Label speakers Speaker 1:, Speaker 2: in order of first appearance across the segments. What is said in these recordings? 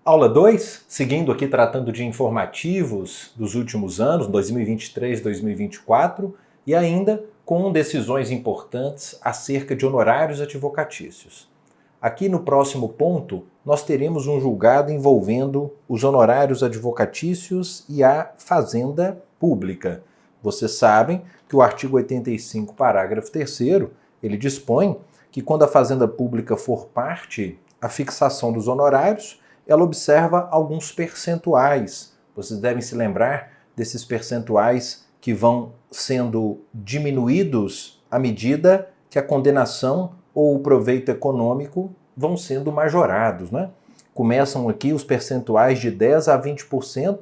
Speaker 1: Aula 2, seguindo aqui tratando de informativos dos últimos anos, 2023, 2024, e ainda com decisões importantes acerca de honorários advocatícios. Aqui no próximo ponto, nós teremos um julgado envolvendo os honorários advocatícios e a fazenda pública. Vocês sabem que o artigo 85, parágrafo 3º, ele dispõe que quando a fazenda pública for parte, a fixação dos honorários, ela observa alguns percentuais. Vocês devem se lembrar desses percentuais que vão sendo diminuídos à medida que a condenação ou o proveito econômico vão sendo majorados, né? Começam aqui os percentuais de 10% a 20%,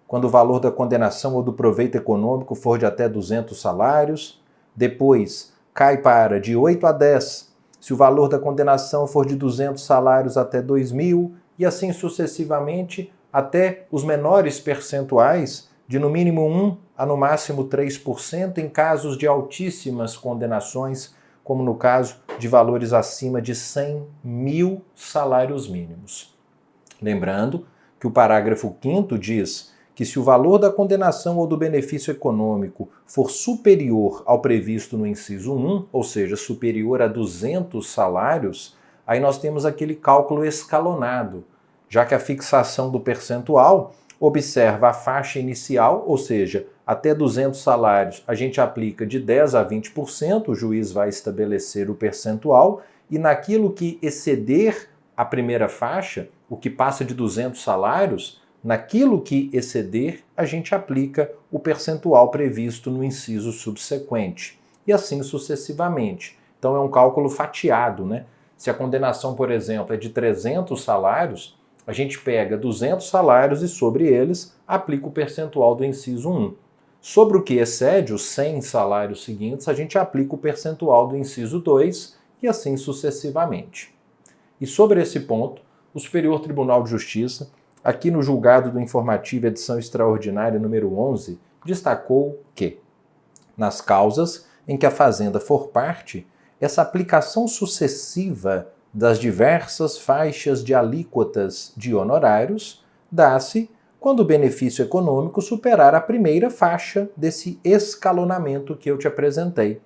Speaker 1: quando o valor da condenação ou do proveito econômico for de até 200 salários. Depois, cai para de 8% a 10%, se o valor da condenação for de 200 salários até 2.000, e assim sucessivamente até os menores percentuais de no mínimo 1% a no máximo 3% em casos de altíssimas condenações, como no caso de valores acima de 100.000 salários mínimos. Lembrando que o parágrafo 5º diz que se o valor da condenação ou do benefício econômico for superior ao previsto no inciso 1, ou seja, superior a 200 salários, aí nós temos aquele cálculo escalonado, já que a fixação do percentual observa a faixa inicial, ou seja, até 200 salários a gente aplica de 10% a 20%, o juiz vai estabelecer o percentual, e naquilo que exceder a primeira faixa, o que passa de 200 salários, naquilo que exceder, a gente aplica o percentual previsto no inciso subsequente, e assim sucessivamente. Então é um cálculo fatiado, né? Se a condenação, por exemplo, é de 300 salários, a gente pega 200 salários e sobre eles aplica o percentual do inciso 1. Sobre o que excede os 100 salários seguintes, a gente aplica o percentual do inciso 2 e assim sucessivamente. E sobre esse ponto, o Superior Tribunal de Justiça, aqui no julgado do informativo edição extraordinária número 11, destacou que, nas causas em que a fazenda for parte, essa aplicação sucessiva das diversas faixas de alíquotas de honorários dá-se quando o benefício econômico superar a primeira faixa desse escalonamento que eu te apresentei,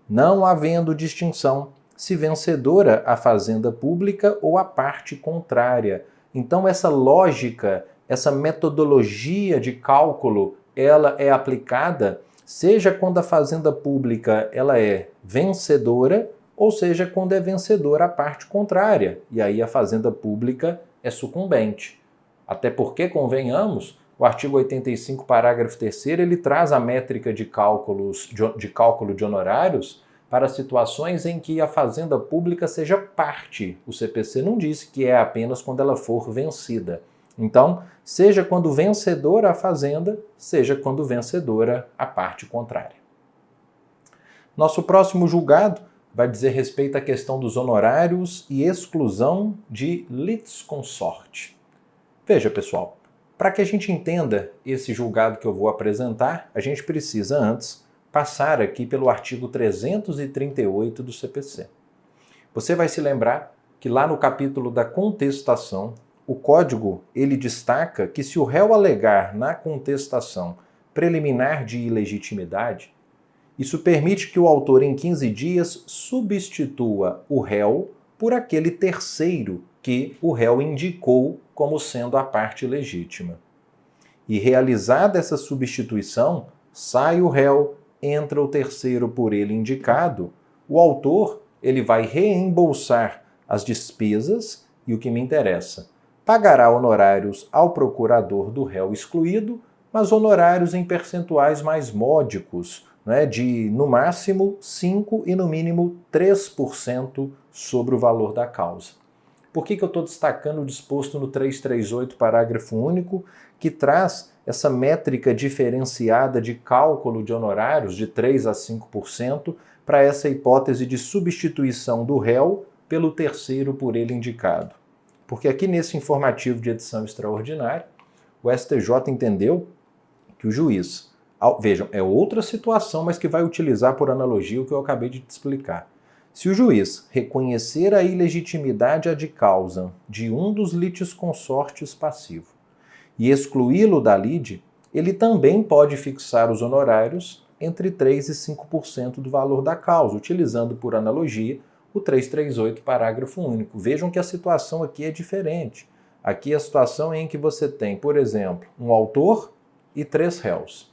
Speaker 1: não havendo distinção se vencedora a fazenda pública ou a parte contrária. Então essa lógica, essa metodologia de cálculo, ela é aplicada seja quando a fazenda pública ela é vencedora, ou seja, quando é vencedora a parte contrária, e aí a fazenda pública é sucumbente. Até porque, convenhamos, o artigo 85, parágrafo 3º, ele traz a métrica de cálculo de honorários para situações em que a fazenda pública seja parte. O CPC não disse que é apenas quando ela for vencida. Então, seja quando vencedora a fazenda, seja quando vencedora a parte contrária. Nosso próximo julgado vai dizer respeito à questão dos honorários e exclusão de litisconsorte. Veja, pessoal, para que a gente entenda esse julgado que eu vou apresentar, a gente precisa antes passar aqui pelo artigo 338 do CPC. Você vai se lembrar que lá no capítulo da contestação, o Código ele destaca que se o réu alegar na contestação preliminar de ilegitimidade, isso permite que o autor em 15 dias substitua o réu por aquele terceiro que o réu indicou como sendo a parte legítima. E realizada essa substituição, sai o réu, entra o terceiro por ele indicado, o autor ele vai reembolsar as despesas e o que me interessa, pagará honorários ao procurador do réu excluído, mas honorários em percentuais mais módicos, né, de no máximo 5% e no mínimo 3% sobre o valor da causa. Por que eu estou destacando o disposto no 338, parágrafo único, que traz essa métrica diferenciada de cálculo de honorários de 3% a 5% para essa hipótese de substituição do réu pelo terceiro por ele indicado? Porque aqui nesse informativo de edição extraordinária, o STJ entendeu que o juiz, vejam, é outra situação, mas que vai utilizar por analogia o que eu acabei de te explicar. Se o juiz reconhecer a ilegitimidade ad causa de um dos litisconsortes passivo e excluí-lo da lide, ele também pode fixar os honorários entre 3% e 5% do valor da causa, utilizando por analogia o 338, parágrafo único. Vejam que a situação aqui é diferente. Aqui a situação é em que você tem, por exemplo, um autor e 3 réus.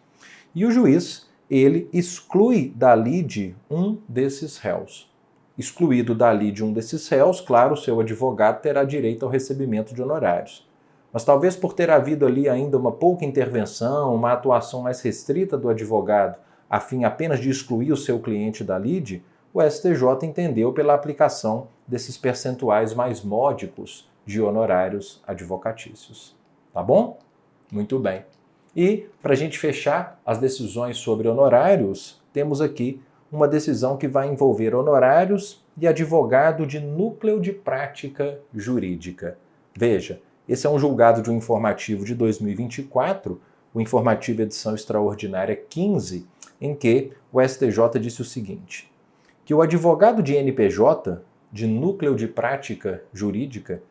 Speaker 1: E o juiz, ele exclui da lide um desses réus. Excluído da lide um desses réus, claro, o seu advogado terá direito ao recebimento de honorários. Mas talvez por ter havido ali ainda uma pouca intervenção, uma atuação mais restrita do advogado, a fim apenas de excluir o seu cliente da lide, o STJ entendeu pela aplicação desses percentuais mais módicos de honorários advocatícios. Tá bom? Muito bem. E, para a gente fechar as decisões sobre honorários, temos aqui uma decisão que vai envolver honorários e advogado de núcleo de prática jurídica. Veja, esse é um julgado de um informativo de 2024, o informativo edição extraordinária 15, em que o STJ disse o seguinte, que o advogado de NPJ, de núcleo de prática jurídica,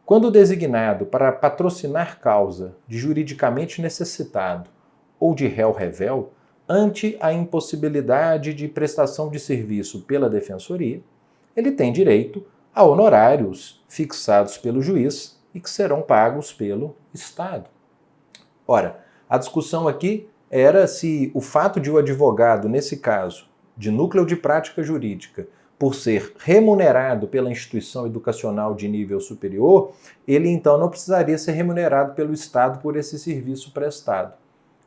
Speaker 1: quando designado para patrocinar causa de juridicamente necessitado ou de réu revel, ante a impossibilidade de prestação de serviço pela defensoria, ele tem direito a honorários fixados pelo juiz e que serão pagos pelo Estado. Ora, a discussão aqui era se o fato de o advogado, nesse caso, de núcleo de prática jurídica, por ser remunerado pela instituição educacional de nível superior, ele então não precisaria ser remunerado pelo Estado por esse serviço prestado.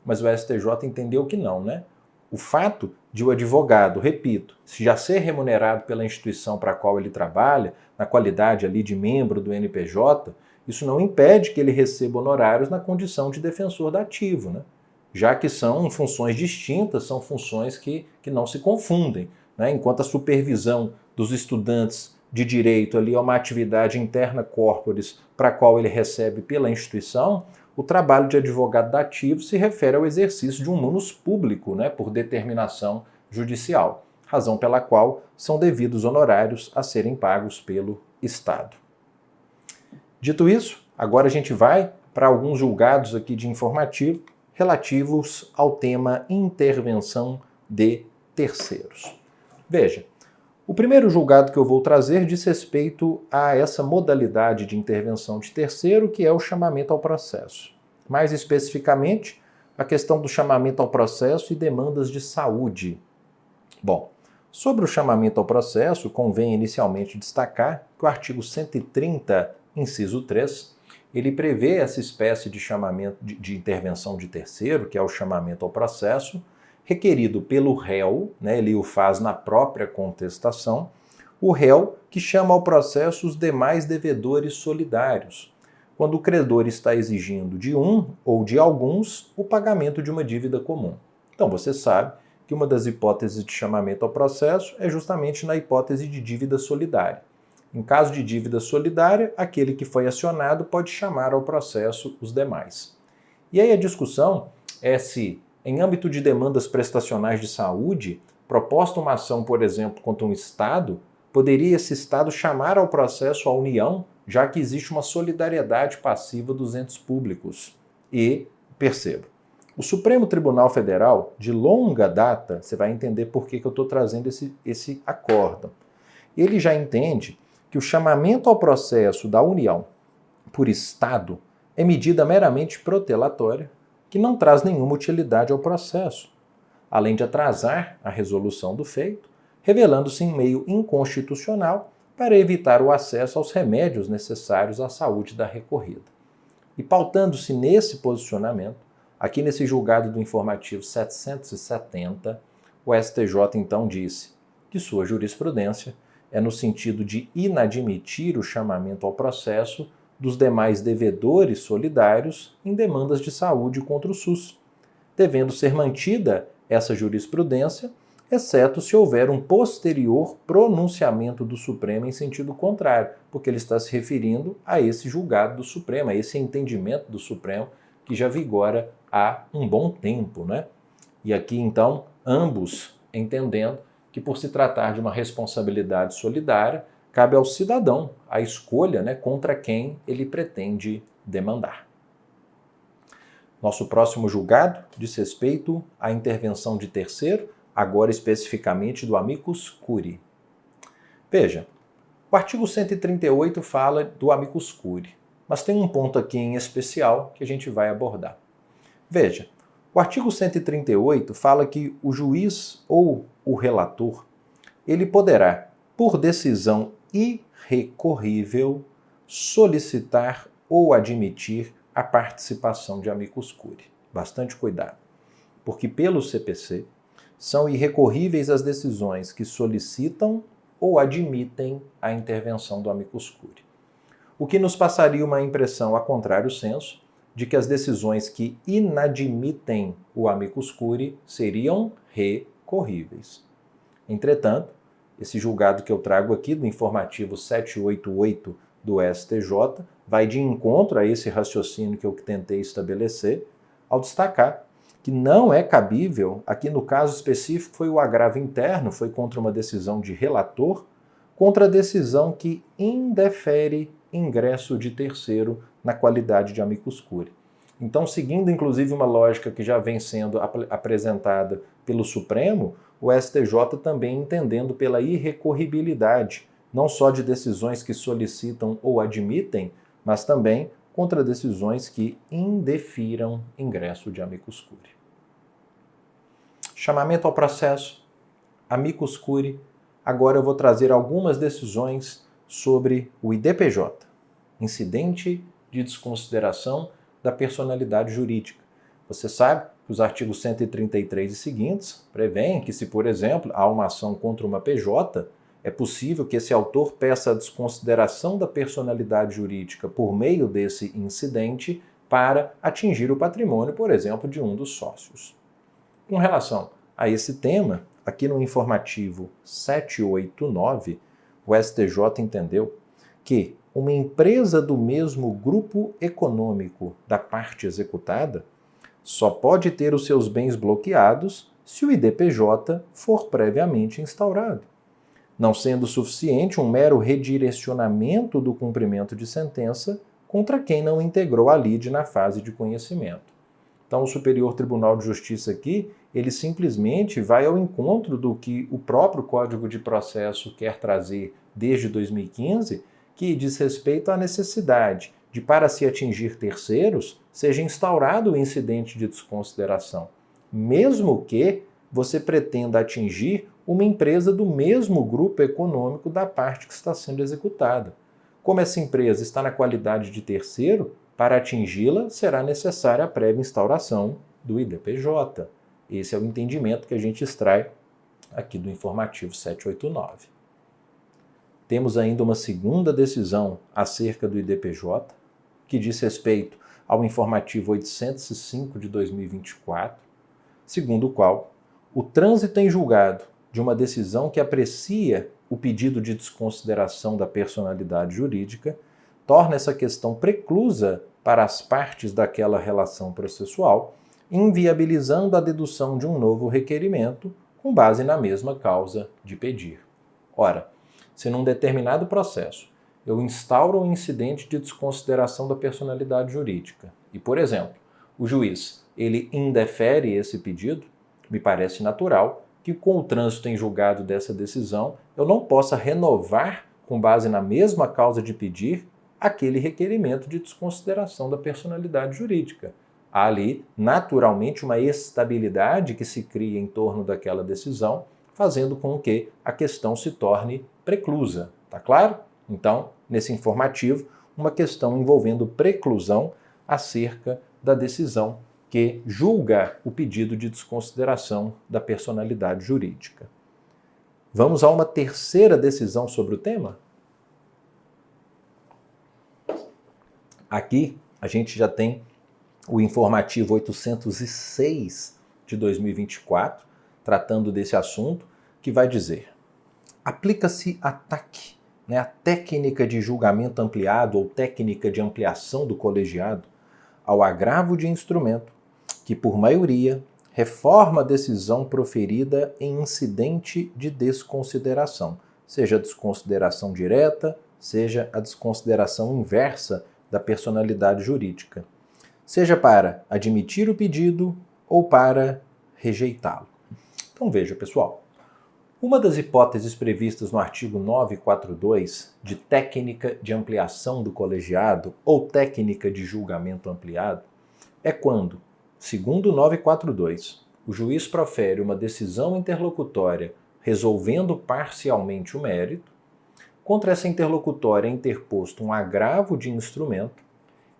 Speaker 1: Mas o STJ entendeu que não, né? O fato de o advogado, repito, já ser remunerado pela instituição para a qual ele trabalha, na qualidade ali de membro do NPJ, isso não impede que ele receba honorários na condição de defensor dativo, né? Já que são funções distintas, são funções que não se confundem. Né? Enquanto a supervisão dos estudantes de direito ali é uma atividade interna corporis para a qual ele recebe pela instituição, o trabalho de advogado dativo se refere ao exercício de um munus público, né, por determinação judicial, razão pela qual são devidos honorários a serem pagos pelo Estado. Dito isso, agora a gente vai para alguns julgados aqui de informativo relativos ao tema intervenção de terceiros. Veja, o primeiro julgado que eu vou trazer diz respeito a essa modalidade de intervenção de terceiro, que é o chamamento ao processo. Mais especificamente, a questão do chamamento ao processo e demandas de saúde. Bom, sobre o chamamento ao processo, convém inicialmente destacar que o artigo 130, inciso 3, ele prevê essa espécie de chamamento de intervenção de terceiro, que é o chamamento ao processo, requerido pelo réu, né, ele o faz na própria contestação, o réu que chama ao processo os demais devedores solidários, quando o credor está exigindo de um ou de alguns o pagamento de uma dívida comum. Então você sabe que uma das hipóteses de chamamento ao processo é justamente na hipótese de dívida solidária. Em caso de dívida solidária, aquele que foi acionado pode chamar ao processo os demais. E aí a discussão é se, em âmbito de demandas prestacionais de saúde, proposta uma ação, por exemplo, contra um Estado, poderia esse Estado chamar ao processo a União, já que existe uma solidariedade passiva dos entes públicos. E, perceba, o Supremo Tribunal Federal, de longa data, você vai entender por que eu estou trazendo esse acórdão, ele já entende que o chamamento ao processo da União por Estado é medida meramente protelatória, que não traz nenhuma utilidade ao processo, além de atrasar a resolução do feito, revelando-se em meio inconstitucional para evitar o acesso aos remédios necessários à saúde da recorrida. E pautando-se nesse posicionamento, aqui nesse julgado do informativo 770, o STJ então disse que sua jurisprudência é no sentido de inadmitir o chamamento ao processo dos demais devedores solidários em demandas de saúde contra o SUS, devendo ser mantida essa jurisprudência, exceto se houver um posterior pronunciamento do Supremo em sentido contrário, porque ele está se referindo a esse julgado do Supremo, a esse entendimento do Supremo que já vigora há um bom tempo, né? E aqui, então, ambos entendendo que, por se tratar de uma responsabilidade solidária, cabe ao cidadão a escolha, contra quem ele pretende demandar. Nosso próximo julgado diz respeito à intervenção de terceiro, agora especificamente do amicus curiae. Veja, o artigo 138 fala do amicus curiae, mas tem um ponto aqui em especial que a gente vai abordar. Veja, o artigo 138 fala que o juiz ou o relator, ele poderá, por decisão irrecorrível, solicitar ou admitir a participação de amicus curiae. Bastante cuidado, porque pelo CPC são irrecorríveis as decisões que solicitam ou admitem a intervenção do amicus curiae. O que nos passaria uma impressão a contrário senso de que as decisões que inadmitem o amicus curiae seriam recorríveis. Entretanto, esse julgado que eu trago aqui do informativo 788 do STJ vai de encontro a esse raciocínio que eu tentei estabelecer, ao destacar que não é cabível, aqui no caso específico foi o agravo interno, foi contra uma decisão de relator, contra a decisão que indefere ingresso de terceiro na qualidade de amicus curiae. Então, seguindo inclusive uma lógica que já vem sendo apresentada pelo Supremo, o STJ também entendendo pela irrecorribilidade, não só de decisões que solicitam ou admitem, mas também contra decisões que indefiram ingresso de amicus curiae. Chamamento ao processo, amicus curiae. Agora eu vou trazer algumas decisões sobre o IDPJ, incidente de desconsideração da personalidade jurídica. Você sabe que os artigos 133 e seguintes prevêem que, se, por exemplo, há uma ação contra uma PJ, é possível que esse autor peça a desconsideração da personalidade jurídica por meio desse incidente para atingir o patrimônio, por exemplo, de um dos sócios. Com relação a esse tema, aqui no informativo 789, o STJ entendeu que uma empresa do mesmo grupo econômico da parte executada só pode ter os seus bens bloqueados se o IDPJ for previamente instaurado, não sendo suficiente um mero redirecionamento do cumprimento de sentença contra quem não integrou a lide na fase de conhecimento. Então, o Superior Tribunal de Justiça aqui, ele simplesmente vai ao encontro do que o próprio Código de Processo quer trazer desde 2015, que diz respeito à necessidade de, para se atingir terceiros, seja instaurado o incidente de desconsideração, mesmo que você pretenda atingir uma empresa do mesmo grupo econômico da parte que está sendo executada. Como essa empresa está na qualidade de terceiro, para atingi-la será necessária a prévia instauração do IDPJ. Esse é o entendimento que a gente extrai aqui do informativo 789. Temos ainda uma segunda decisão acerca do IDPJ, que diz respeito ao informativo 805 de 2024, segundo o qual o trânsito em julgado de uma decisão que aprecia o pedido de desconsideração da personalidade jurídica torna essa questão preclusa para as partes daquela relação processual, inviabilizando a dedução de um novo requerimento com base na mesma causa de pedir. Ora, se num determinado processo eu instauro um incidente de desconsideração da personalidade jurídica e, por exemplo, o juiz ele indefere esse pedido, me parece natural que com o trânsito em julgado dessa decisão eu não possa renovar, com base na mesma causa de pedir, aquele requerimento de desconsideração da personalidade jurídica. Há ali, naturalmente, uma estabilidade que se cria em torno daquela decisão, fazendo com que a questão se torne preclusa. Tá claro? Então, nesse informativo, uma questão envolvendo preclusão acerca da decisão que julga o pedido de desconsideração da personalidade jurídica. Vamos a uma terceira decisão sobre o tema? Aqui a gente já tem o informativo 806 de 2024, tratando desse assunto, que vai dizer: aplica-se a TAC, a técnica de julgamento ampliado ou técnica de ampliação do colegiado, ao agravo de instrumento que, por maioria, reforma a decisão proferida em incidente de desconsideração, seja a desconsideração direta, seja a desconsideração inversa da personalidade jurídica, seja para admitir o pedido ou para rejeitá-lo. Então veja, pessoal, uma das hipóteses previstas no artigo 942 de técnica de ampliação do colegiado ou técnica de julgamento ampliado é quando, segundo o 942, o juiz profere uma decisão interlocutória resolvendo parcialmente o mérito, contra essa interlocutória é interposto um agravo de instrumento,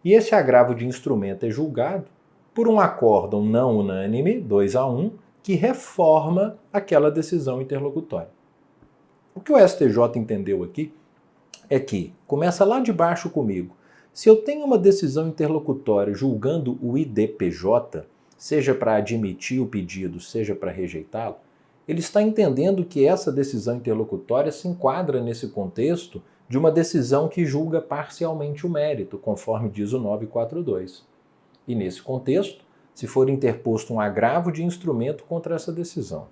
Speaker 1: e esse agravo de instrumento é julgado por um acórdão não unânime, 2-1, que reforma aquela decisão interlocutória. O que o STJ entendeu aqui é que, começa lá de baixo comigo, se eu tenho uma decisão interlocutória julgando o IDPJ, seja para admitir o pedido, seja para rejeitá-lo, ele está entendendo que essa decisão interlocutória se enquadra nesse contexto de uma decisão que julga parcialmente o mérito, conforme diz o 942. E nesse contexto, se for interposto um agravo de instrumento contra essa decisão,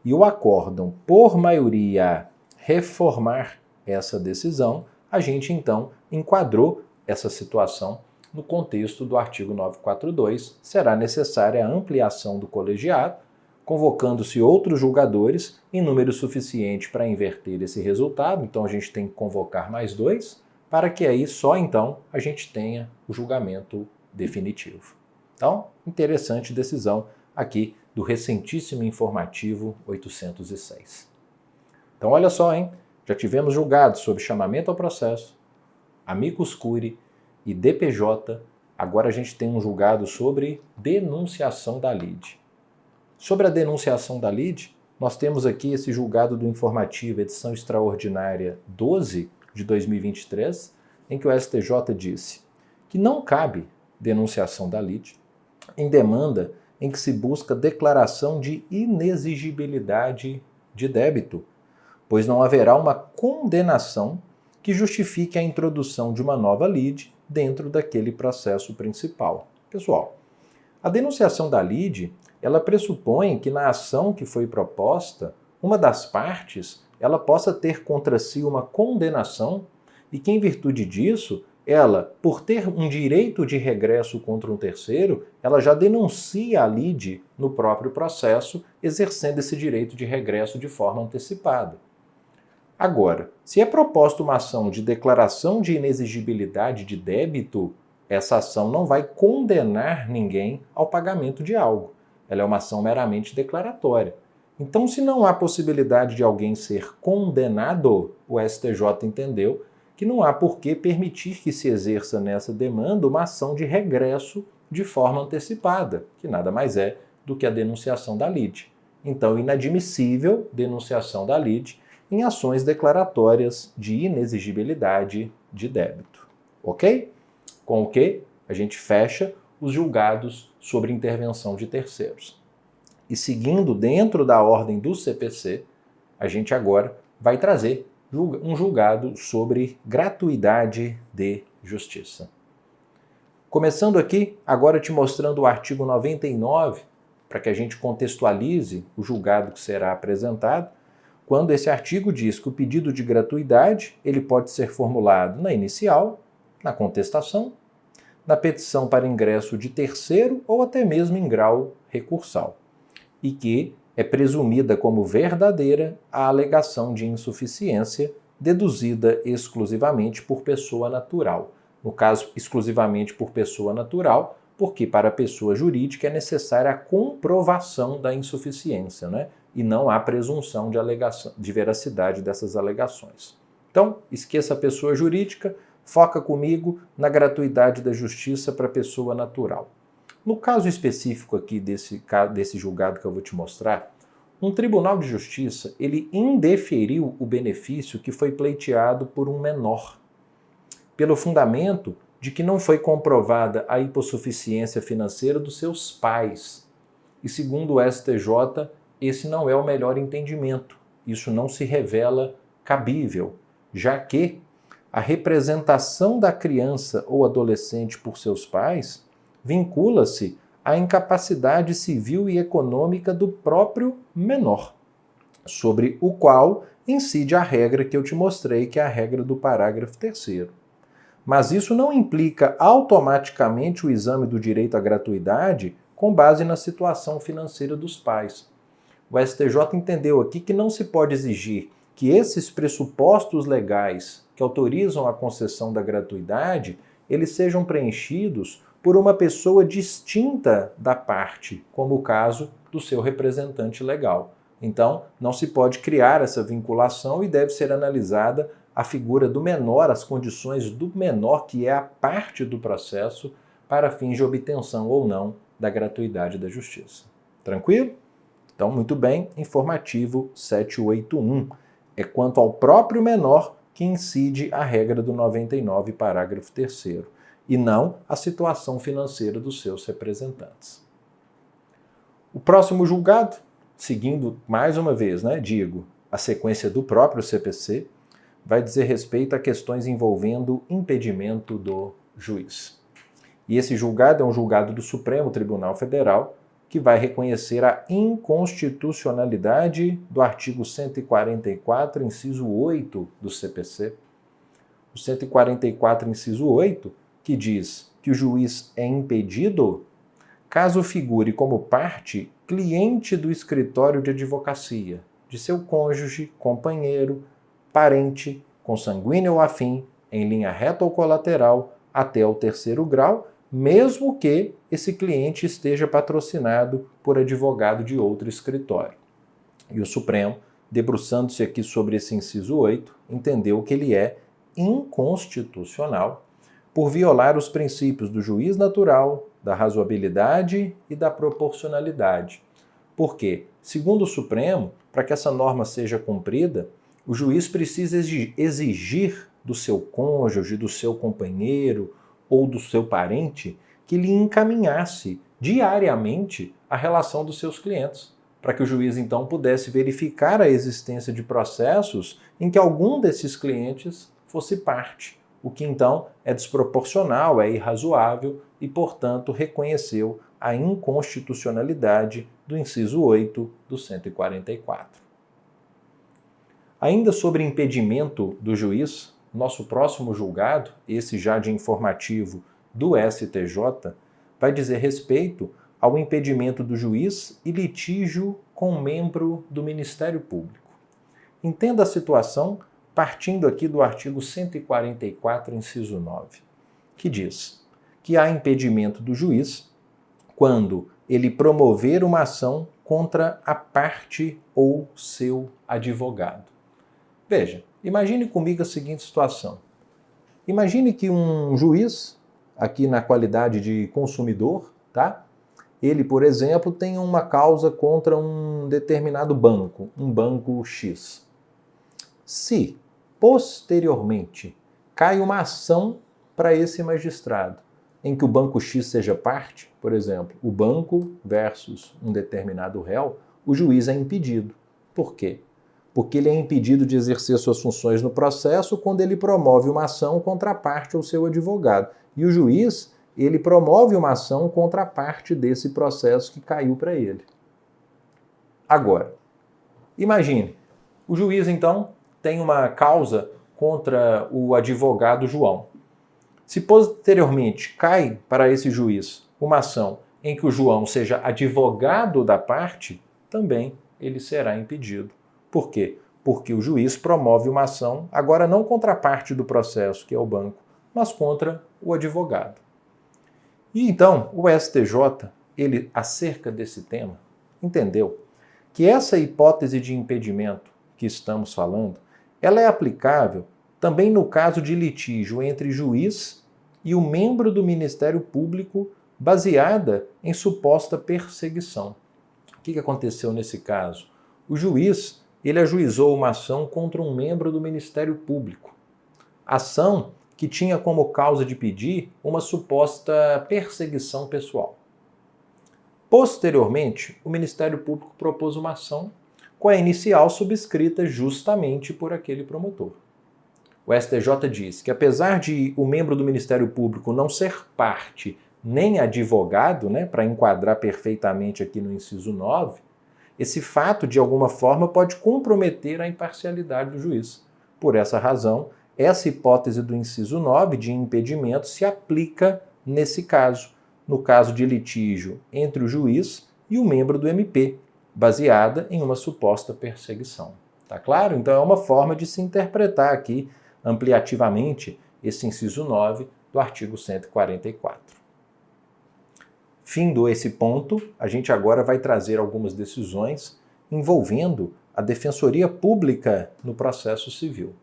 Speaker 1: e o acórdão, por maioria, reformar essa decisão, a gente então enquadrou essa situação no contexto do artigo 942, será necessária a ampliação do colegiado, convocando-se outros julgadores em número suficiente para inverter esse resultado, então a gente tem que convocar mais 2, para que aí só então a gente tenha o julgamento definitivo. Então, interessante decisão aqui do recentíssimo informativo 806. Então olha só, hein? Já tivemos julgados sobre chamamento ao processo, amicus curiae e DPJ, agora a gente tem um julgado sobre denunciação da lide. Sobre a denunciação da lide, nós temos aqui esse julgado do informativo, edição extraordinária 12 de 2023, em que o STJ disse que não cabe denunciação da lide em demanda em que se busca declaração de inexigibilidade de débito, pois não haverá uma condenação que justifique a introdução de uma nova lide dentro daquele processo principal. Pessoal, a denunciação da lide, ela pressupõe que na ação que foi proposta, uma das partes, ela possa ter contra si uma condenação e que, em virtude disso, ela, por ter um direito de regresso contra um terceiro, ela já denuncia a lide no próprio processo, exercendo esse direito de regresso de forma antecipada. Agora, se é proposta uma ação de declaração de inexigibilidade de débito, essa ação não vai condenar ninguém ao pagamento de algo. Ela é uma ação meramente declaratória. Então, se não há possibilidade de alguém ser condenado, o STJ entendeu que não há por que permitir que se exerça nessa demanda uma ação de regresso de forma antecipada, que nada mais é do que a denunciação da lide. Então, inadmissível denunciação da lide em ações declaratórias de inexigibilidade de débito. Ok? Com o que a gente fecha os julgados sobre intervenção de terceiros. E seguindo dentro da ordem do CPC, a gente agora vai trazer um julgado sobre gratuidade de justiça. Começando aqui, agora te mostrando o artigo 99, para que a gente contextualize o julgado que será apresentado, quando esse artigo diz que o pedido de gratuidade ele pode ser formulado na inicial, na contestação, na petição para ingresso de terceiro ou até mesmo em grau recursal, e que é presumida como verdadeira a alegação de insuficiência deduzida exclusivamente por pessoa natural. No caso, exclusivamente por pessoa natural, porque para a pessoa jurídica é necessária a comprovação da insuficiência, né? E não há presunção de veracidade dessas alegações. Então, esqueça a pessoa jurídica, foca comigo na gratuidade da justiça para a pessoa natural. No caso específico aqui desse julgado que eu vou te mostrar, um tribunal de justiça ele indeferiu o benefício que foi pleiteado por um menor, pelo fundamento de que não foi comprovada a hipossuficiência financeira dos seus pais. E segundo o STJ, esse não é o melhor entendimento. Isso não se revela cabível, já que a representação da criança ou adolescente por seus pais vincula-se a incapacidade civil e econômica do próprio menor, sobre o qual incide a regra que eu te mostrei, que é a regra do parágrafo 3º. Mas isso não implica automaticamente o exame do direito à gratuidade com base na situação financeira dos pais. O STJ entendeu aqui que não se pode exigir que esses pressupostos legais que autorizam a concessão da gratuidade, eles sejam preenchidos por uma pessoa distinta da parte, como o caso do seu representante legal. Então, não se pode criar essa vinculação e deve ser analisada a figura do menor, as condições do menor, que é a parte do processo, para fins de obtenção ou não da gratuidade da justiça. Tranquilo? Então, muito bem, informativo 781. É quanto ao próprio menor que incide a regra do 99, parágrafo 3º, e não a situação financeira dos seus representantes. O próximo julgado, seguindo mais uma vez, digo, a sequência do próprio CPC, vai dizer respeito a questões envolvendo impedimento do juiz. E esse julgado é um julgado do Supremo Tribunal Federal, que vai reconhecer a inconstitucionalidade do artigo 144, inciso 8 do CPC. O 144, inciso 8, que diz que o juiz é impedido caso figure como parte cliente do escritório de advocacia, de seu cônjuge, companheiro, parente, consanguíneo ou afim, em linha reta ou colateral, até o 3º grau, mesmo que esse cliente esteja patrocinado por advogado de outro escritório. E o Supremo, debruçando-se aqui sobre esse inciso 8, entendeu que ele é inconstitucional por violar os princípios do juiz natural, da razoabilidade e da proporcionalidade. Por quê? Segundo o Supremo, para que essa norma seja cumprida, o juiz precisa exigir do seu cônjuge, do seu companheiro ou do seu parente que lhe encaminhasse diariamente a relação dos seus clientes, para que o juiz então pudesse verificar a existência de processos em que algum desses clientes fosse parte, o que então é desproporcional, é irrazoável e, portanto, reconheceu a inconstitucionalidade do inciso 8 do 144. Ainda sobre impedimento do juiz, nosso próximo julgado, esse já de informativo do STJ, vai dizer respeito ao impedimento do juiz e litígio com membro do Ministério Público. Entenda a situação partindo aqui do artigo 144, inciso 9, que diz que há impedimento do juiz quando ele promover uma ação contra a parte ou seu advogado. Veja, imagine comigo a seguinte situação. Imagine que um juiz, aqui na qualidade de consumidor, ele, por exemplo, tem uma causa contra um determinado banco, um banco X. Se, posteriormente, cai uma ação para esse magistrado, em que o banco X seja parte, por exemplo, o banco versus um determinado réu, o juiz é impedido. Por quê? Porque ele é impedido de exercer suas funções no processo quando ele promove uma ação contra a parte ou seu advogado. E o juiz, ele promove uma ação contra a parte desse processo que caiu para ele. Agora, imagine, o juiz então tem uma causa contra o advogado João. Se posteriormente cai para esse juiz uma ação em que o João seja advogado da parte, também ele será impedido. Por quê? Porque o juiz promove uma ação, agora não contra a parte do processo, que é o banco, mas contra o advogado. E então, o STJ, ele, acerca desse tema, entendeu que essa hipótese de impedimento que estamos falando, ela é aplicável também no caso de litígio entre juiz e o membro do Ministério Público baseada em suposta perseguição. O que aconteceu nesse caso? O juiz, ele ajuizou uma ação contra um membro do Ministério Público. Ação que tinha como causa de pedir uma suposta perseguição pessoal. Posteriormente, o Ministério Público propôs uma ação com a inicial subscrita justamente por aquele promotor. O STJ diz que, apesar de o membro do Ministério Público não ser parte nem advogado, né, para enquadrar perfeitamente aqui no inciso 9, esse fato, de alguma forma, pode comprometer a imparcialidade do juiz. Por essa razão, essa hipótese do inciso 9 de impedimento se aplica nesse caso, no caso de litígio entre o juiz e o membro do MP, baseada em uma suposta perseguição. Tá claro? Então é uma forma de se interpretar aqui ampliativamente esse inciso 9 do artigo 144. Findo esse ponto, a gente agora vai trazer algumas decisões envolvendo a Defensoria Pública no processo civil.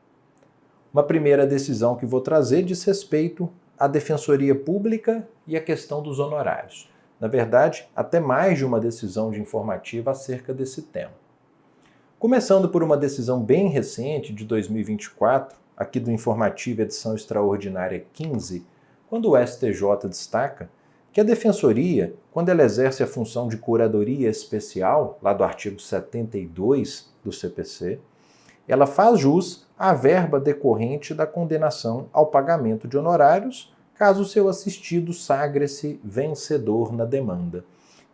Speaker 1: Uma primeira decisão que vou trazer diz respeito à Defensoria Pública e à questão dos honorários. Na verdade, até mais de uma decisão de informativa acerca desse tema. Começando por uma decisão bem recente, de 2024, aqui do informativo edição extraordinária 15, quando o STJ destaca que a Defensoria, quando ela exerce a função de curadoria especial, lá do artigo 72 do CPC, ela faz jus à verba decorrente da condenação ao pagamento de honorários, caso o seu assistido sagre-se vencedor na demanda.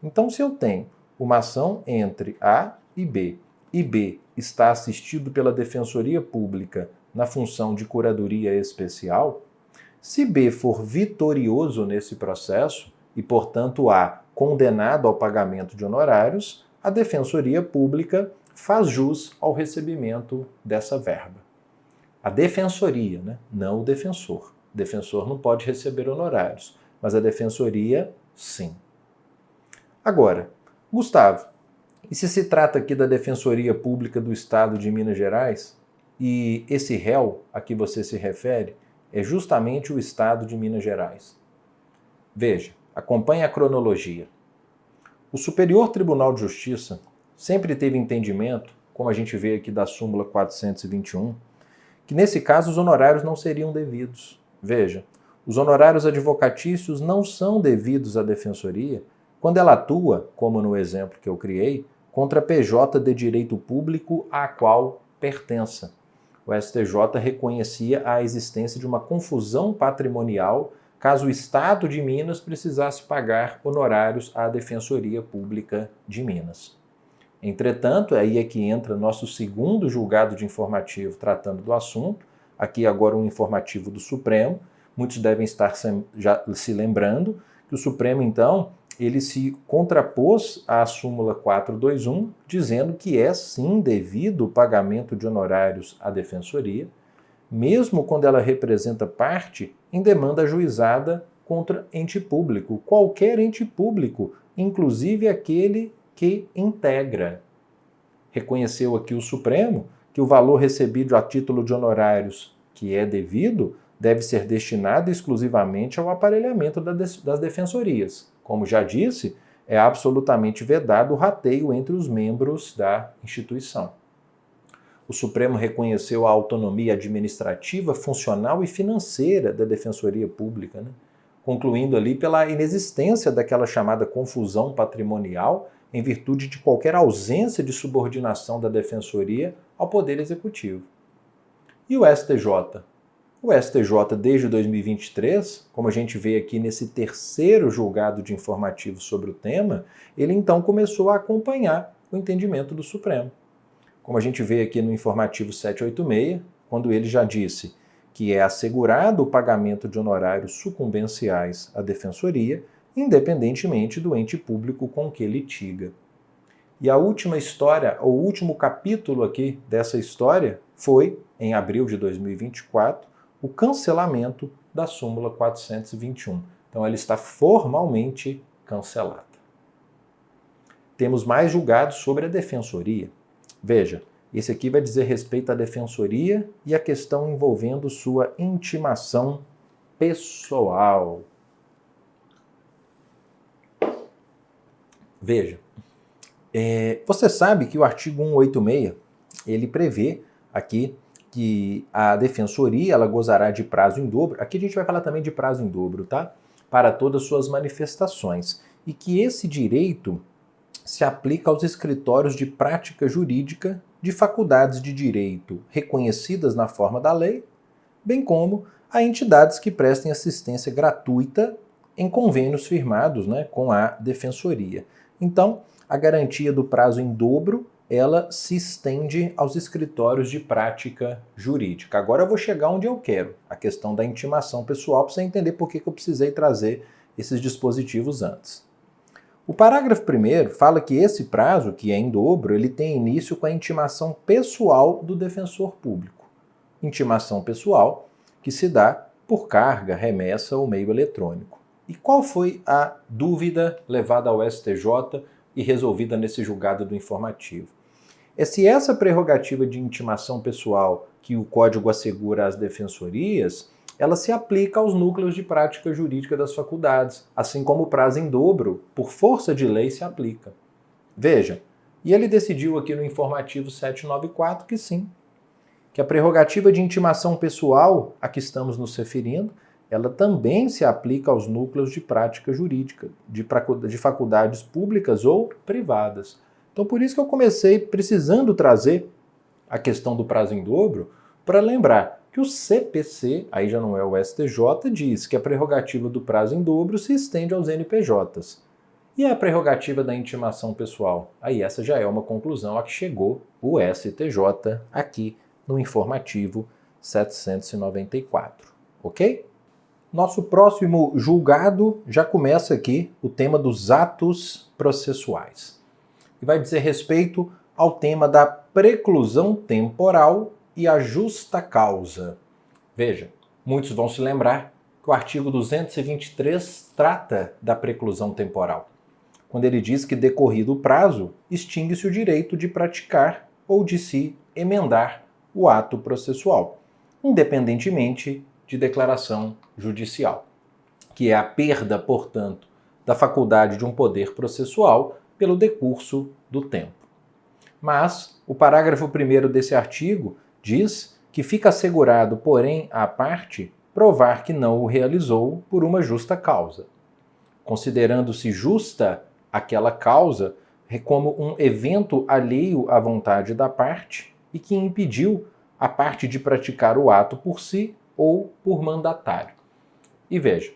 Speaker 1: Então, se eu tenho uma ação entre A e B está assistido pela Defensoria Pública na função de curadoria especial, se B for vitorioso nesse processo e, portanto, A condenado ao pagamento de honorários, a Defensoria Pública faz jus ao recebimento dessa verba. A Defensoria, né? Não o defensor. O defensor não pode receber honorários, mas a Defensoria, sim. Agora, Gustavo, e se se trata aqui da Defensoria Pública do Estado de Minas Gerais, e esse réu a que você se refere é justamente o Estado de Minas Gerais? Veja, acompanhe a cronologia. O Superior Tribunal de Justiça sempre teve entendimento, como a gente vê aqui da súmula 421, que nesse caso os honorários não seriam devidos. Veja, os honorários advocatícios não são devidos à Defensoria quando ela atua, como no exemplo que eu criei, contra a PJ de direito público à qual pertença. O STJ reconhecia a existência de uma confusão patrimonial caso o Estado de Minas precisasse pagar honorários à Defensoria Pública de Minas. Entretanto, aí é que entra nosso segundo julgado de informativo tratando do assunto, aqui agora um informativo do Supremo. Muitos devem estar já se lembrando que o Supremo, então, ele se contrapôs à súmula 421, dizendo que é sim devido o pagamento de honorários à Defensoria, mesmo quando ela representa parte em demanda ajuizada contra ente público, qualquer ente público, inclusive aquele que integra. Reconheceu aqui o Supremo que o valor recebido a título de honorários que é devido deve ser destinado exclusivamente ao aparelhamento das defensorias. Como já disse, é absolutamente vedado o rateio entre os membros da instituição. O Supremo reconheceu a autonomia administrativa, funcional e financeira da Defensoria Pública, né? Concluindo ali pela inexistência daquela chamada confusão patrimonial em virtude de qualquer ausência de subordinação da Defensoria ao Poder Executivo. E o STJ? O STJ, desde 2023, como a gente vê aqui nesse terceiro julgado de informativo sobre o tema, ele então começou a acompanhar o entendimento do Supremo. Como a gente vê aqui no informativo 786, quando ele já disse que é assegurado o pagamento de honorários sucumbenciais à Defensoria, independentemente do ente público com que litiga. E a última história, o último capítulo aqui dessa história foi, em abril de 2024, o cancelamento da súmula 421. Então ela está formalmente cancelada. Temos mais julgados sobre a Defensoria. Veja, esse aqui vai dizer respeito à Defensoria e a questão envolvendo sua intimação pessoal. Veja, você sabe que o artigo 186, ele prevê aqui que a Defensoria ela gozará de prazo em dobro. Aqui a gente vai falar também de prazo em dobro, tá? Para todas as suas manifestações. E que esse direito se aplica aos escritórios de prática jurídica de faculdades de direito reconhecidas na forma da lei, bem como a entidades que prestem assistência gratuita em convênios firmados, né, com a Defensoria. Então, a garantia do prazo em dobro, ela se estende aos escritórios de prática jurídica. Agora eu vou chegar onde eu quero, a questão da intimação pessoal, para você entender por que eu precisei trazer esses dispositivos antes. O parágrafo 1º fala que esse prazo, que é em dobro, ele tem início com a intimação pessoal do defensor público. Intimação pessoal que se dá por carga, remessa ou meio eletrônico. E qual foi a dúvida levada ao STJ e resolvida nesse julgado do informativo? É se essa prerrogativa de intimação pessoal que o Código assegura às defensorias, ela se aplica aos núcleos de prática jurídica das faculdades, assim como o prazo em dobro, por força de lei, se aplica. Veja, e ele decidiu aqui no informativo 794 que sim, que a prerrogativa de intimação pessoal a que estamos nos referindo, ela também se aplica aos núcleos de prática jurídica, de faculdades públicas ou privadas. Então, por isso que eu comecei precisando trazer a questão do prazo em dobro, para lembrar que o CPC, aí já não é o STJ, diz que a prerrogativa do prazo em dobro se estende aos NPJs. E a prerrogativa da intimação pessoal? Aí essa já é uma conclusão a que chegou o STJ aqui no informativo 794, ok? Nosso próximo julgado já começa aqui o tema dos atos processuais. E vai dizer respeito ao tema da preclusão temporal e a justa causa. Veja, muitos vão se lembrar que o artigo 223 trata da preclusão temporal, quando ele diz que, decorrido o prazo, extingue-se o direito de praticar ou de se emendar o ato processual, independentemente de declaração judicial, que é a perda, portanto, da faculdade de um poder processual pelo decurso do tempo. Mas o parágrafo 1º desse artigo diz que fica assegurado, porém, à parte provar que não o realizou por uma justa causa, considerando-se justa aquela causa como um evento alheio à vontade da parte e que impediu a parte de praticar o ato por si ou por mandatário. E veja,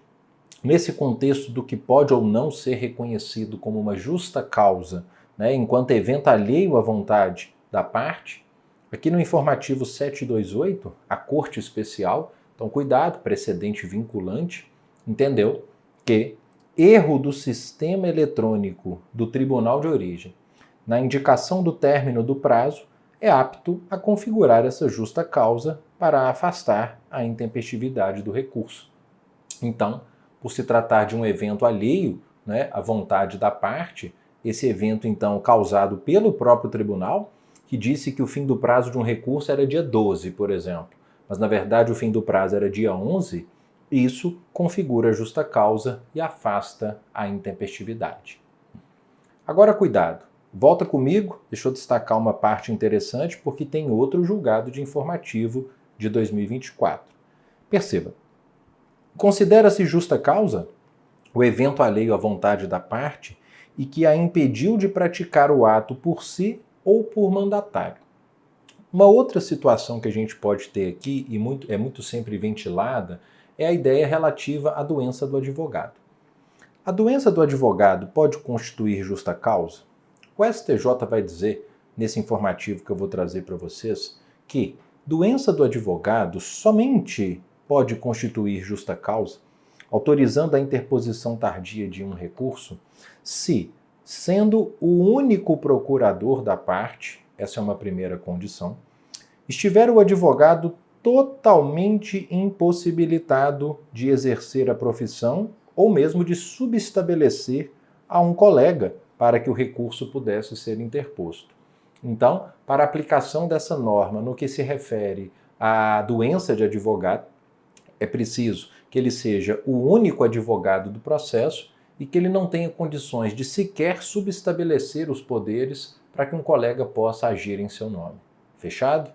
Speaker 1: nesse contexto do que pode ou não ser reconhecido como uma justa causa, né, enquanto evento alheio à vontade da parte, aqui no informativo 728, a Corte Especial, então cuidado, precedente vinculante, entendeu que erro do sistema eletrônico do Tribunal de Origem na indicação do término do prazo é apto a configurar essa justa causa para afastar a intempestividade do recurso. Então, por se tratar de um evento alheio, né, à vontade da parte, esse evento, então, causado pelo próprio tribunal, que disse que o fim do prazo de um recurso era dia 12, por exemplo, mas na verdade o fim do prazo era dia 11, isso configura a justa causa e afasta a intempestividade. Agora, cuidado. Volta comigo, deixa eu destacar uma parte interessante, porque tem outro julgado de informativo de 2024. Perceba, considera-se justa causa o evento alheio à vontade da parte e que a impediu de praticar o ato por si ou por mandatário. Uma outra situação que a gente pode ter aqui, e é muito sempre ventilada, é a ideia relativa à doença do advogado. A doença do advogado pode constituir justa causa? O STJ vai dizer, nesse informativo que eu vou trazer para vocês, que doença do advogado somente pode constituir justa causa, autorizando a interposição tardia de um recurso, se, sendo o único procurador da parte, essa é uma primeira condição, estiver o advogado totalmente impossibilitado de exercer a profissão ou mesmo de subestabelecer a um colega para que o recurso pudesse ser interposto. Então, para a aplicação dessa norma no que se refere à doença de advogado, é preciso que ele seja o único advogado do processo e que ele não tenha condições de sequer subestabelecer os poderes para que um colega possa agir em seu nome. Fechado?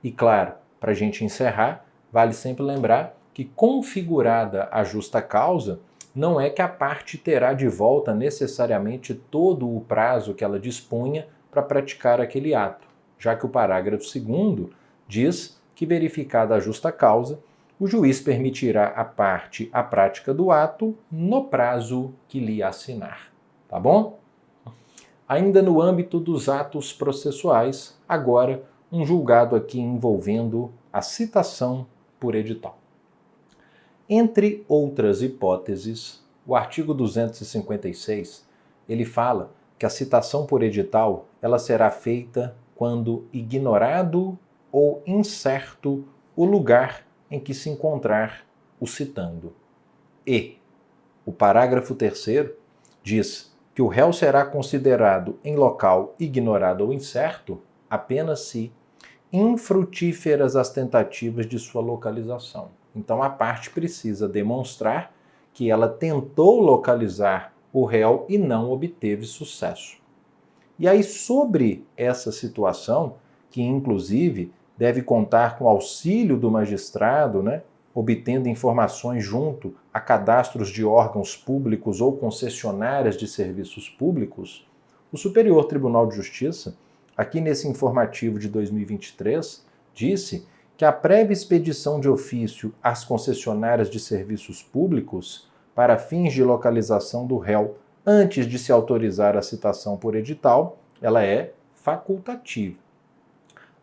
Speaker 1: E claro, para a gente encerrar, vale sempre lembrar que, configurada a justa causa, não é que a parte terá de volta necessariamente todo o prazo que ela dispunha para praticar aquele ato, já que o parágrafo 2º diz que, verificada a justa causa, o juiz permitirá à parte a prática do ato no prazo que lhe assinar. Tá bom? Ainda no âmbito dos atos processuais, agora um julgado aqui envolvendo a citação por edital. Entre outras hipóteses, o artigo 256, ele fala que a citação por edital, ela será feita quando ignorado ou incerto o lugar em que se encontrar o citando. E o parágrafo 3º diz que o réu será considerado em local ignorado ou incerto apenas se infrutíferas as tentativas de sua localização. Então a parte precisa demonstrar que ela tentou localizar o réu e não obteve sucesso. E aí, sobre essa situação, que inclusive deve contar com o auxílio do magistrado, obtendo informações junto a cadastros de órgãos públicos ou concessionárias de serviços públicos, o Superior Tribunal de Justiça, aqui nesse informativo de 2023, disse que a prévia expedição de ofício às concessionárias de serviços públicos para fins de localização do réu antes de se autorizar a citação por edital, ela é facultativa.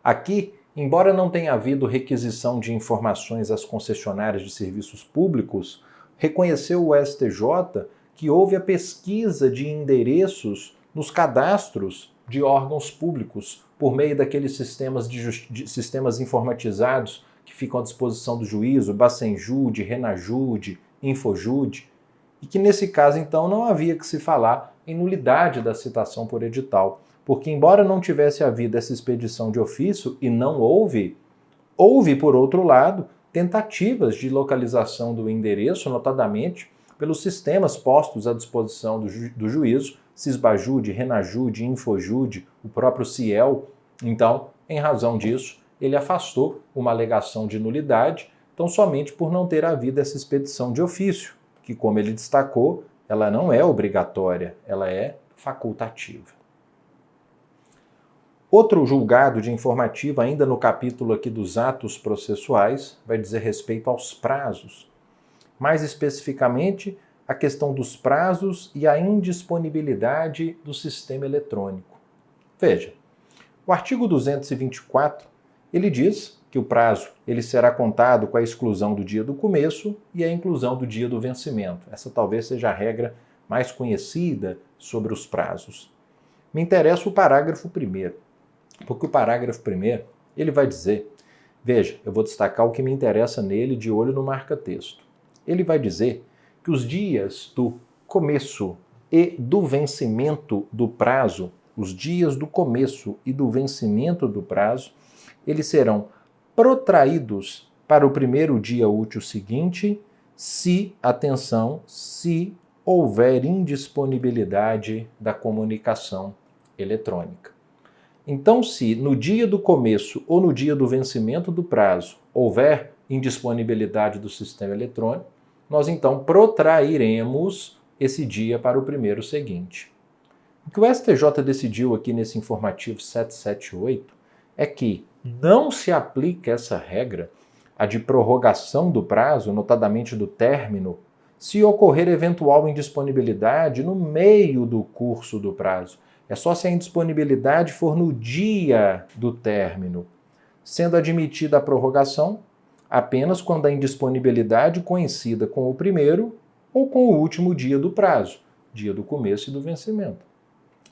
Speaker 1: Aqui, embora não tenha havido requisição de informações às concessionárias de serviços públicos, reconheceu o STJ que houve a pesquisa de endereços nos cadastros de órgãos públicos por meio daqueles sistemas informatizados que ficam à disposição do juízo, Bacenjude, Renajude, Infojude, e que nesse caso, então, não havia que se falar em nulidade da citação por edital, porque embora não tivesse havido essa expedição de ofício, e não houve, por outro lado, tentativas de localização do endereço, notadamente pelos sistemas postos à disposição do juízo, Cisbajude, Renajude, Infojude, o próprio Ciel. Então, em razão disso, ele afastou uma alegação de nulidade, então somente por não ter havido essa expedição de ofício, que, como ele destacou, ela não é obrigatória, ela é facultativa. Outro julgado de informativa, ainda no capítulo aqui dos atos processuais, vai dizer respeito aos prazos. Mais especificamente, a questão dos prazos e a indisponibilidade do sistema eletrônico. Veja, o artigo 224, ele diz que o prazo ele será contado com a exclusão do dia do começo e a inclusão do dia do vencimento. Essa talvez seja a regra mais conhecida sobre os prazos. Me interessa o parágrafo 1º, porque o parágrafo 1º ele vai dizer, veja, eu vou destacar o que me interessa nele de olho no marca-texto. Ele vai dizer que os dias do começo e do vencimento do prazo, os dias do começo e do vencimento do prazo, eles serão protraídos para o primeiro dia útil seguinte, se, atenção, se houver indisponibilidade da comunicação eletrônica. Então, se no dia do começo ou no dia do vencimento do prazo houver indisponibilidade do sistema eletrônico, nós então protrairemos esse dia para o primeiro seguinte. O que o STJ decidiu aqui nesse informativo 778 é que não se aplica essa regra, a de prorrogação do prazo, notadamente do término, se ocorrer eventual indisponibilidade no meio do curso do prazo. É só se a indisponibilidade for no dia do término, sendo admitida a prorrogação apenas quando a indisponibilidade coincida com o primeiro ou com o último dia do prazo, dia do começo e do vencimento.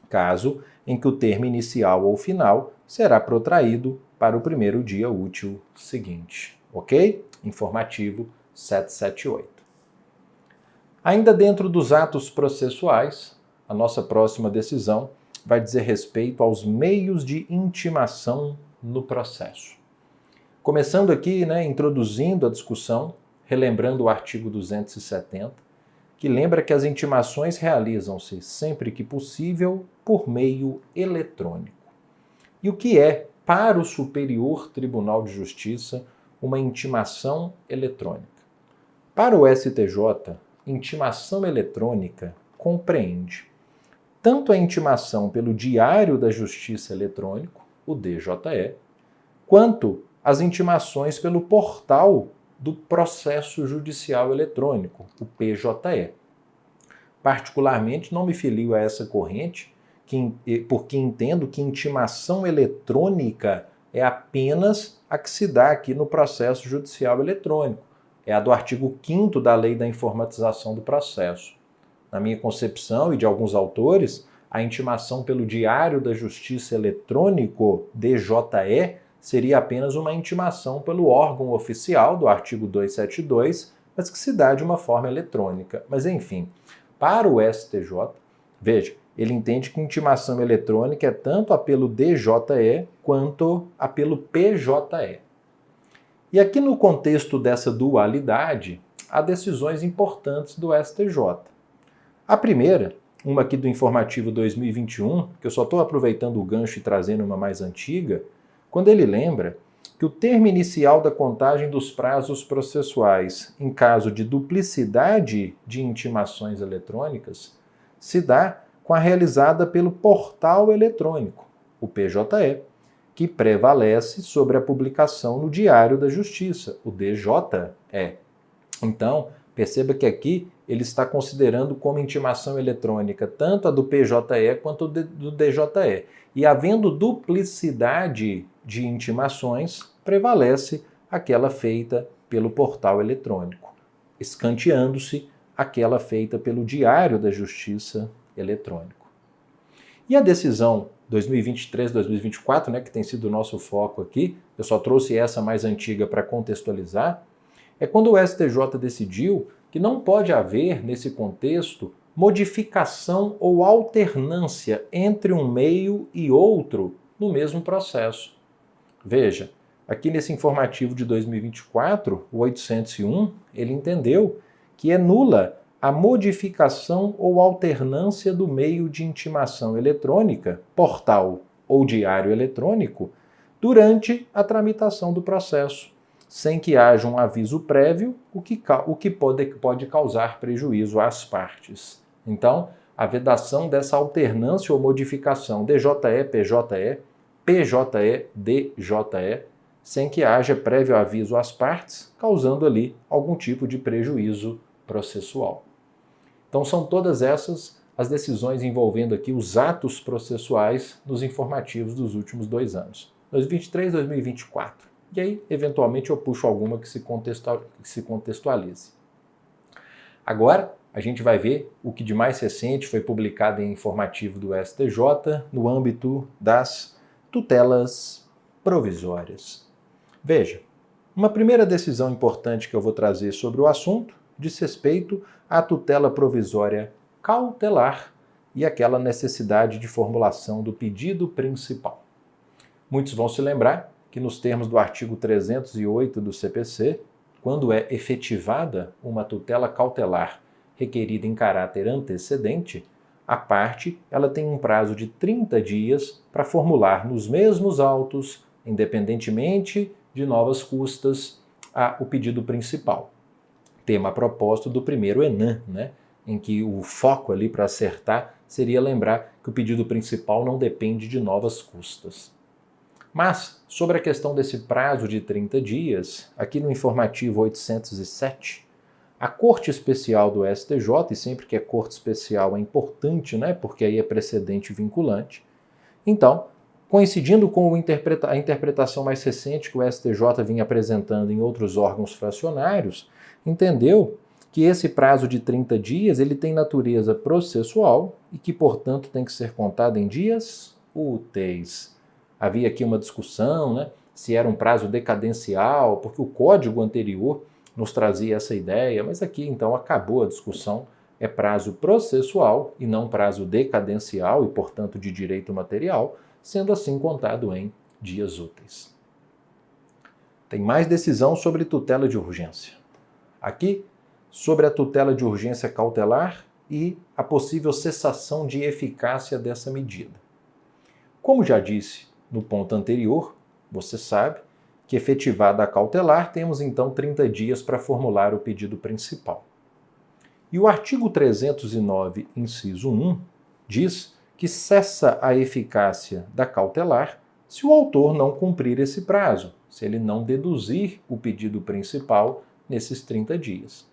Speaker 1: Caso em que o termo inicial ou final será protraído para o primeiro dia útil seguinte. Ok? Informativo 778. Ainda dentro dos atos processuais, a nossa próxima decisão vai dizer respeito aos meios de intimação no processo. Começando aqui, introduzindo a discussão, relembrando o artigo 270, que lembra que as intimações realizam-se sempre que possível por meio eletrônico. E o que é, para o Superior Tribunal de Justiça, uma intimação eletrônica? Para o STJ, intimação eletrônica compreende tanto a intimação pelo Diário da Justiça Eletrônico, o DJE, quanto as intimações pelo portal do processo judicial eletrônico, o PJE. Particularmente, não me filio a essa corrente, porque entendo que intimação eletrônica é apenas a que se dá aqui no processo judicial eletrônico. É a do artigo 5º da Lei da Informatização do Processo. Na minha concepção e de alguns autores, a intimação pelo Diário da Justiça Eletrônico, DJE, seria apenas uma intimação pelo órgão oficial do artigo 272, mas que se dá de uma forma eletrônica. Mas enfim, para o STJ, veja, ele entende que intimação eletrônica é tanto a pelo DJE quanto a pelo PJE. E aqui no contexto dessa dualidade, há decisões importantes do STJ. A primeira, uma aqui do informativo 2021, que eu só estou aproveitando o gancho e trazendo uma mais antiga, quando ele lembra que o termo inicial da contagem dos prazos processuais em caso de duplicidade de intimações eletrônicas se dá com a realizada pelo portal eletrônico, o PJE, que prevalece sobre a publicação no Diário da Justiça, o DJE. Então, perceba que aqui ele está considerando como intimação eletrônica tanto a do PJE quanto do DJE. E havendo duplicidade de intimações, prevalece aquela feita pelo portal eletrônico, escanteando-se aquela feita pelo Diário da Justiça eletrônico. E a decisão 2023-2024, que tem sido o nosso foco aqui, eu só trouxe essa mais antiga para contextualizar, é quando o STJ decidiu que não pode haver, nesse contexto, modificação ou alternância entre um meio e outro no mesmo processo. Veja, aqui nesse informativo de 2024, o 801, ele entendeu que é nula a modificação ou alternância do meio de intimação eletrônica, portal ou diário eletrônico, durante a tramitação do processo, sem que haja um aviso prévio, o que pode causar prejuízo às partes. Então, a vedação dessa alternância ou modificação DJE, PJE, PJE, DJE, sem que haja prévio aviso às partes, causando ali algum tipo de prejuízo processual. Então são todas essas as decisões envolvendo aqui os atos processuais nos informativos dos últimos 2 anos, 2023 e 2024. E aí, eventualmente, eu puxo alguma que se contextualize. Agora, a gente vai ver o que de mais recente foi publicado em informativo do STJ no âmbito das tutelas provisórias. Veja, uma primeira decisão importante que eu vou trazer sobre o assunto diz respeito à tutela provisória cautelar e aquela necessidade de formulação do pedido principal. Muitos vão se lembrar que nos termos do artigo 308 do CPC, quando é efetivada uma tutela cautelar requerida em caráter antecedente, a parte ela tem um prazo de 30 dias para formular nos mesmos autos, independentemente de novas custas, o pedido principal. Tema proposto do primeiro ENAM, em que o foco ali para acertar seria lembrar que o pedido principal não depende de novas custas. Mas, sobre a questão desse prazo de 30 dias, aqui no informativo 807, a Corte Especial do STJ, e sempre que é Corte Especial é importante, porque aí é precedente vinculante, então, coincidindo com a interpretação mais recente que o STJ vinha apresentando em outros órgãos fracionários, entendeu que esse prazo de 30 dias ele tem natureza processual e que, portanto, tem que ser contado em dias úteis. Havia aqui uma discussão, se era um prazo decadencial, porque o código anterior nos trazia essa ideia, mas aqui então acabou a discussão, é prazo processual e não prazo decadencial e, portanto, de direito material, sendo assim contado em dias úteis. Tem mais decisão sobre tutela de urgência. Aqui, sobre a tutela de urgência cautelar e a possível cessação de eficácia dessa medida. Como já disse no ponto anterior, você sabe que efetivada a cautelar, temos então 30 dias para formular o pedido principal. E o artigo 309, inciso 1, diz que cessa a eficácia da cautelar se o autor não cumprir esse prazo, se ele não deduzir o pedido principal nesses 30 dias.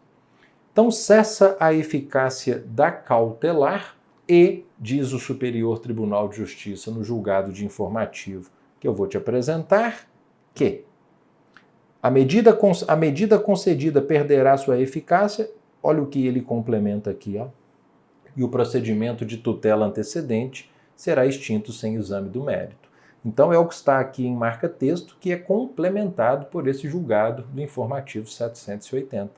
Speaker 1: Então cessa a eficácia da cautelar e, diz o Superior Tribunal de Justiça no julgado de informativo que eu vou te apresentar, que a medida concedida perderá sua eficácia, olha o que ele complementa aqui, ó, e o procedimento de tutela antecedente será extinto sem exame do mérito. Então é o que está aqui em marca-texto, que é complementado por esse julgado do informativo 780.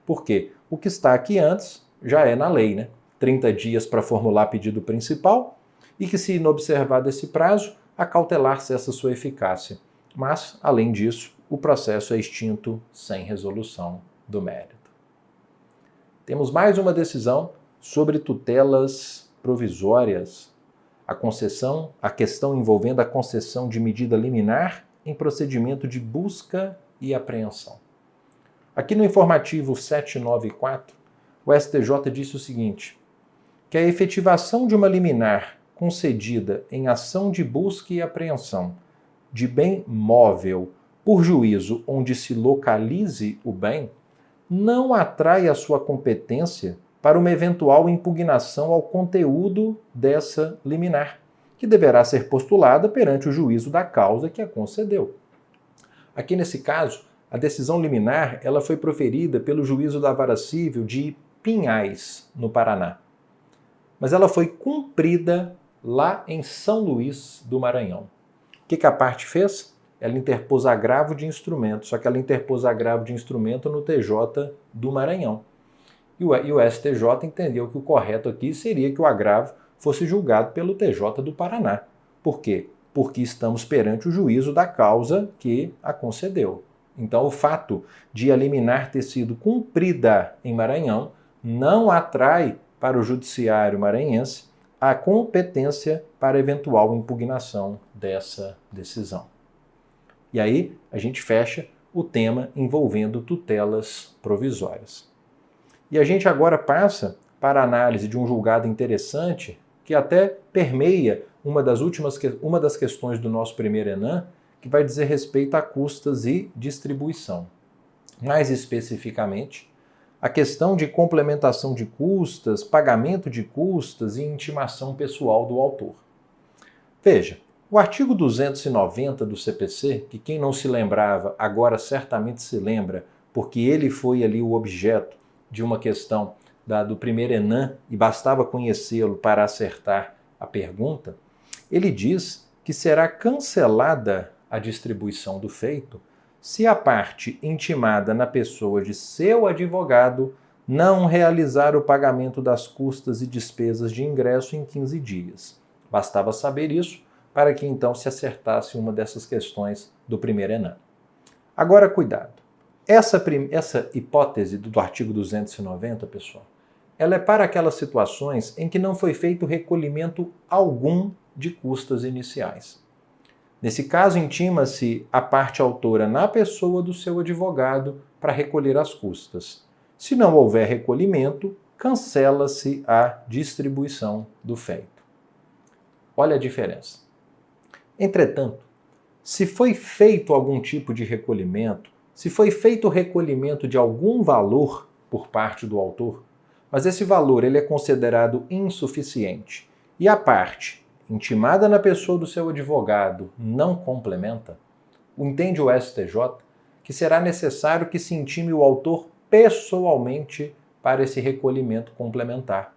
Speaker 1: Por quê? O que está aqui antes já é na lei, né? 30 dias para formular pedido principal e que, se inobservado esse prazo, a cautelar cessa sua eficácia. Mas, além disso, o processo é extinto sem resolução do mérito. Temos mais uma decisão sobre tutelas provisórias. A questão envolvendo a concessão de medida liminar em procedimento de busca e apreensão. Aqui no informativo 794, o STJ disse o seguinte, que a efetivação de uma liminar concedida em ação de busca e apreensão de bem móvel por juízo onde se localize o bem, não atrai a sua competência para uma eventual impugnação ao conteúdo dessa liminar, que deverá ser postulada perante o juízo da causa que a concedeu. Aqui nesse caso, a decisão liminar ela foi proferida pelo juízo da Vara Civil de Pinhais, no Paraná. Mas ela foi cumprida lá em São Luís do Maranhão. O que a parte fez? Ela interpôs agravo de instrumento, só que ela interpôs agravo de instrumento no TJ do Maranhão. E o STJ entendeu que o correto aqui seria que o agravo fosse julgado pelo TJ do Paraná. Por quê? Porque estamos perante o juízo da causa que a concedeu. Então, o fato de a liminar ter sido cumprida em Maranhão não atrai para o judiciário maranhense a competência para eventual impugnação dessa decisão. E aí, a gente fecha o tema envolvendo tutelas provisórias. E a gente agora passa para a análise de um julgado interessante que até permeia uma das questões do nosso primeiro ENAM, que vai dizer respeito a custas e distribuição. Mais especificamente, a questão de complementação de custas, pagamento de custas e intimação pessoal do autor. Veja, o artigo 290 do CPC, que quem não se lembrava agora certamente se lembra, porque ele foi ali o objeto de uma questão do primeiro ENAM e bastava conhecê-lo para acertar a pergunta, ele diz que será cancelada a distribuição do feito se a parte intimada na pessoa de seu advogado não realizar o pagamento das custas e despesas de ingresso em 15 dias. Bastava saber isso para que então se acertasse uma dessas questões do primeiro ENAM. Agora, cuidado. Essa hipótese do artigo 290, pessoal, ela é para aquelas situações em que não foi feito recolhimento algum de custas iniciais. Nesse caso, intima-se a parte autora na pessoa do seu advogado para recolher as custas. Se não houver recolhimento, cancela-se a distribuição do feito. Olha a diferença. Entretanto, se foi feito algum tipo de recolhimento, se foi feito o recolhimento de algum valor por parte do autor, mas esse valor ele é considerado insuficiente e a parte intimada na pessoa do seu advogado não complementa, entende o STJ que será necessário que se intime o autor pessoalmente para esse recolhimento complementar.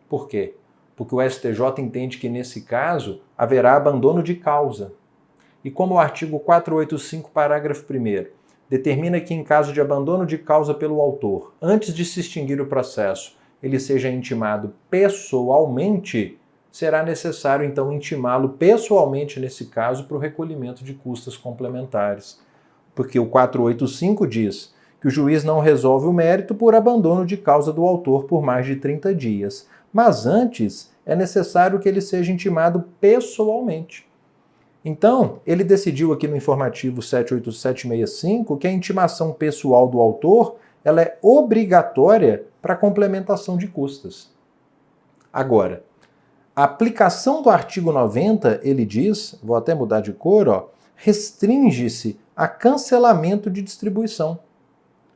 Speaker 1: Por quê? Porque o STJ entende que nesse caso haverá abandono de causa. E como o artigo 485, parágrafo 1º, determina que em caso de abandono de causa pelo autor, antes de se extinguir o processo, ele seja intimado pessoalmente, será necessário então intimá-lo pessoalmente nesse caso para o recolhimento de custas complementares. Porque o 485 diz que o juiz não resolve o mérito por abandono de causa do autor por mais de 30 dias. Mas antes é necessário que ele seja intimado pessoalmente. Então, ele decidiu aqui no informativo 78765 que a intimação pessoal do autor ela é obrigatória para a complementação de custas. Agora, a aplicação do artigo 90, ele diz, vou até mudar de cor, restringe-se a cancelamento de distribuição.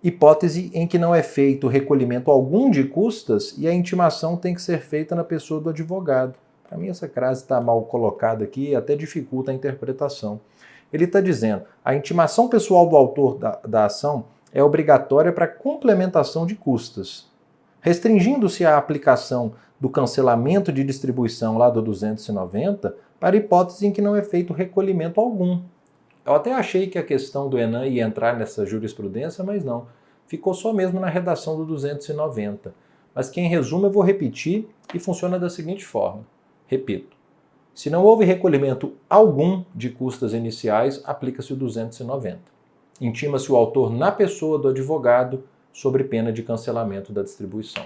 Speaker 1: hipótese em que não é feito recolhimento algum de custas e a intimação tem que ser feita na pessoa do advogado. Para mim essa frase está mal colocada aqui e até dificulta a interpretação. Ele está dizendo, a intimação pessoal do autor da ação é obrigatória para complementação de custas, restringindo-se a aplicação do cancelamento de distribuição lá do 290 para hipótese em que não é feito recolhimento algum. Eu até achei que a questão do Enan ia entrar nessa jurisprudência, mas não. Ficou só mesmo na redação do 290. Mas que em resumo eu vou repetir e funciona da seguinte forma. Repito. Se não houve recolhimento algum de custas iniciais, aplica-se o 290. Intima-se o autor na pessoa do advogado sobre pena de cancelamento da distribuição.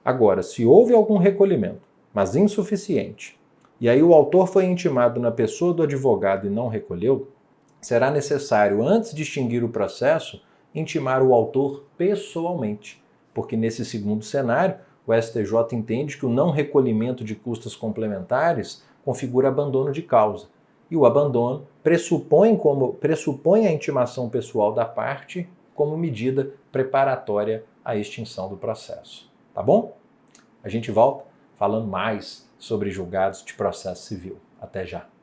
Speaker 1: Agora, se houve algum recolhimento, mas insuficiente, e aí o autor foi intimado na pessoa do advogado e não recolheu, será necessário, antes de extinguir o processo, intimar o autor pessoalmente, porque nesse segundo cenário, o STJ entende que o não recolhimento de custas complementares configura abandono de causa, e o abandono pressupõe a intimação pessoal da parte como medida preparatória à extinção do processo. Tá bom? A gente volta falando mais sobre julgados de processo civil. Até já!